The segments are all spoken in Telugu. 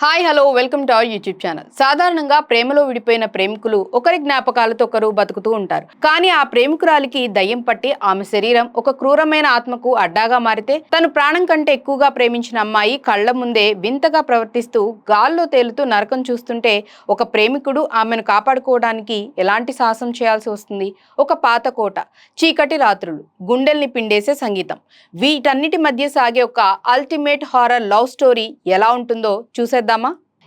Hi hello welcome to our YouTube channel. సాధారణంగా ప్రేమలో విడిపోయిన ప్రేమికులు ఒకరి జ్ఞాపకాలతో ఒకరు బతుకుతూ ఉంటారు. కానీ ఆ ప్రేమికురాలికి దయ్యం పట్టి ఆమె శరీరం ఒక క్రూరమైన ఆత్మకు అడ్డాగా మారితే తను ప్రాణం కంటే ఎక్కువగా ప్రేమించిన అమ్మాయి కళ్ల ముందే వింతగా ప్రవర్తిస్తూ గాల్లో తేలుతూ నరకం చూస్తుంటే ఒక ప్రేమికుడు ఆమెను కాపాడుకోవడానికి ఎలాంటి సాహసం చేయాల్సి వస్తుంది? ఒక పాత కోట, చీకటి రాత్రులు, గుండెల్ని పిండేసే సంగీతం, వీటన్నిటి మధ్య సాగే ఒక అల్టిమేట్ హారర్ లవ్ స్టోరీ ఎలా ఉంటుందో చూసేద్దామా?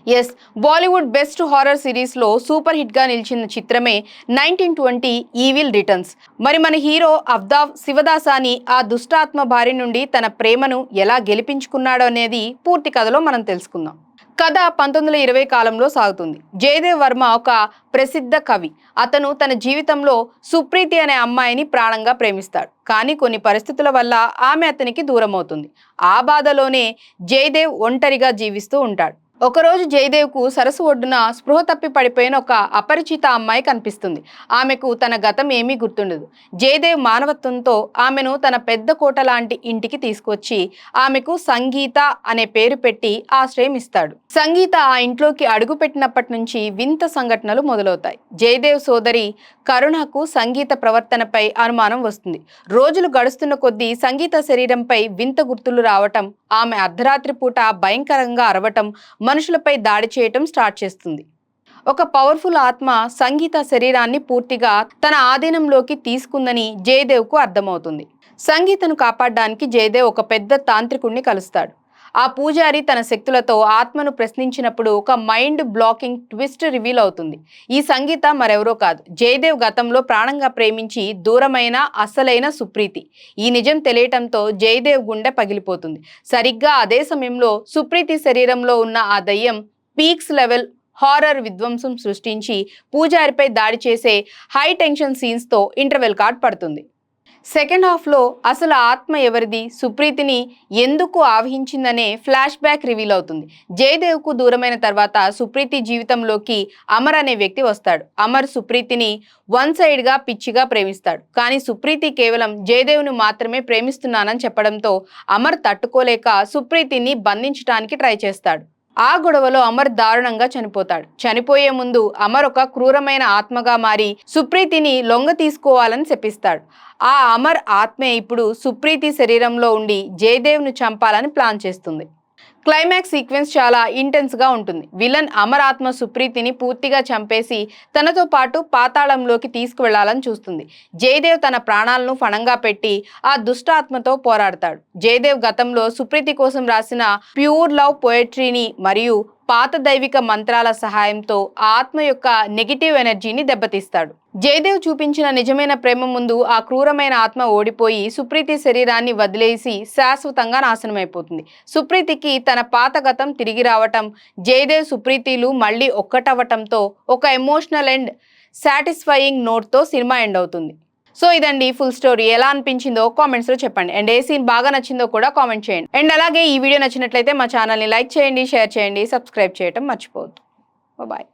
Yes, Bollywood best horror series లో సూపర్ హిట్ గా నిలిచిన చిత్రమే 1920 ఈవిల్ రిటర్న్స్. మరి మన హీరో అఫ్తాబ్ శివదాసాని ఆ దుష్టాత్మ బారి నుండి తన ప్రేమను ఎలా గెలిపించుకున్నాడో అనేది పూర్తి కథలో మనం తెలుసుకుందాం. కథ 1920 కాలంలో సాగుతుంది. జయదేవ్ వర్మ ఒక ప్రసిద్ధ కవి. అతను తన జీవితంలో సుప్రీతి అనే అమ్మాయిని ప్రాణంగా ప్రేమిస్తాడు. కానీ కొన్ని పరిస్థితుల వల్ల ఆమె అతనికి దూరం అవుతుంది. ఆ బాధలోనే జయదేవ్ ఒంటరిగా జీవిస్తూ ఉంటాడు. ఒకరోజు జయదేవ్కు సరస్సు ఒడ్డున స్పృహ తప్పి పడిపోయిన ఒక అపరిచిత అమ్మాయి కనిపిస్తుంది. ఆమెకు తన గతం ఏమీ గుర్తుండదు. జయదేవ్ మానవత్వంతో ఆమెను తన పెద్ద కోట లాంటి ఇంటికి తీసుకొచ్చి ఆమెకు సంగీత అనే పేరు పెట్టి ఆశ్రయం ఇస్తాడు. సంగీత ఆ ఇంట్లోకి అడుగు పెట్టినప్పటి నుంచి వింత సంఘటనలు మొదలవుతాయి. జయదేవ్ సోదరి కరుణకు సంగీత ప్రవర్తనపై అనుమానం వస్తుంది. రోజులు గడుస్తున్న కొద్దీ సంగీత శరీరంపై వింత గుర్తులు రావటం, ఆమె అర్ధరాత్రి పూట భయంకరంగా అరవటం, మనుషులపై దాడి చేయటం స్టార్ట్ చేస్తుంది. ఒక పవర్ఫుల్ ఆత్మ సంగీత శరీరాన్ని పూర్తిగా తన ఆధీనంలోకి తీసుకుందని జయదేవ్కు అర్థమవుతుంది. సంగీతను కాపాడడానికి జయదేవ్ ఒక పెద్ద తాంత్రికుడిని కలుస్తాడు. ఆ పూజారి తన శక్తులతో ఆత్మను ప్రశ్నించినప్పుడు ఒక మైండ్ బ్లాకింగ్ ట్విస్ట్ రివీల్ అవుతుంది. ఈ సంగీత మరెవరో కాదు, జయదేవ్ గతంలో ప్రాణంగా ప్రేమించి దూరమైన అసలైన సుప్రీతి. ఈ నిజం తెలియటంతో జయదేవ్ గుండె పగిలిపోతుంది. సరిగ్గా అదే సమయంలో సుప్రీతి శరీరంలో ఉన్న ఆ దయ్యం పీక్స్ లెవెల్ హారర్ విధ్వంసం సృష్టించి పూజారిపై దాడి చేసే హై టెన్షన్ సీన్స్తో ఇంటర్వెల్ కార్డ్ పడుతుంది. సెకండ్ హాఫ్లో అసలు ఆత్మ ఎవరిది, సుప్రీతిని ఎందుకు ఆవహించిందనే ఫ్లాష్ బ్యాక్ రివీల్ అవుతుంది. జయదేవ్కు దూరమైన తర్వాత సుప్రీతి జీవితంలోకి అమర్ అనే వ్యక్తి వస్తాడు. అమర్ సుప్రీతిని వన్ సైడ్గా పిచ్చిగా ప్రేమిస్తాడు. కానీ సుప్రీతి కేవలం జయదేవ్ను మాత్రమే ప్రేమిస్తున్నానని చెప్పడంతో అమర్ తట్టుకోలేక సుప్రీతిని బంధించడానికి ట్రై చేస్తాడు. ఆ గొడవలో అమర్ దారుణంగా చనిపోతాడు. చనిపోయే ముందు అమర్ ఒక క్రూరమైన ఆత్మగా మారి సుప్రీతిని లొంగ తీసుకోవాలని శపిస్తాడు. ఆ అమర్ ఆత్మే ఇప్పుడు సుప్రీతి శరీరంలో ఉండి జయదేవ్ను చంపాలని ప్లాన్ చేస్తుంది. క్లైమాక్స్ సీక్వెన్స్ చాలా ఇంటెన్స్గా ఉంటుంది. విలన్ అమర్ ఆత్మ సుప్రీతిని పూర్తిగా చంపేసి తనతో పాటు పాతాళంలోకి తీసుకువెళ్లాలని చూస్తుంది. జయదేవ్ తన ప్రాణాలను ఫణంగా పెట్టి ఆ దుష్టాత్మతో పోరాడతాడు. జయదేవ్ గతంలో సుప్రీతి కోసం రాసిన ప్యూర్ లవ్ పోయట్రీని మరియు పాత దైవిక మంత్రాల సహాయంతో ఆత్మ యొక్క నెగిటివ్ ఎనర్జీని దెబ్బతీస్తాడు. జయదేవ్ చూపించిన నిజమైన ప్రేమ ముందు ఆ క్రూరమైన ఆత్మ ఓడిపోయి సుప్రీతి శరీరాన్ని వదిలేసి శాశ్వతంగా నాశనమైపోతుంది. సుప్రీతికి తన పాత గతం తిరిగి రావటం, జయదేవ్ సుప్రీతిలు మళ్ళీ ఒక్కటవ్వటంతో ఒక ఎమోషనల్ అండ్ సాటిస్ఫైయింగ్ నోట్తో సినిమా ఎండ్ అవుతుంది. సో ఇదండి ఫుల్ స్టోరీ. ఎలా అనిపించిందో కామెంట్స్ లో చెప్పండి. అండ్ ఏ సీన్ బాగా నచ్చిందో కూడా కామెంట్ చేయండి. అండ్ అలాగే ఈ వీడియో నచ్చినట్లయితే మా ఛానల్ని లైక్ చేయండి, షేర్ చేయండి, సబ్స్క్రైబ్ చేయడం మర్చిపోవద్దు. బాయ్.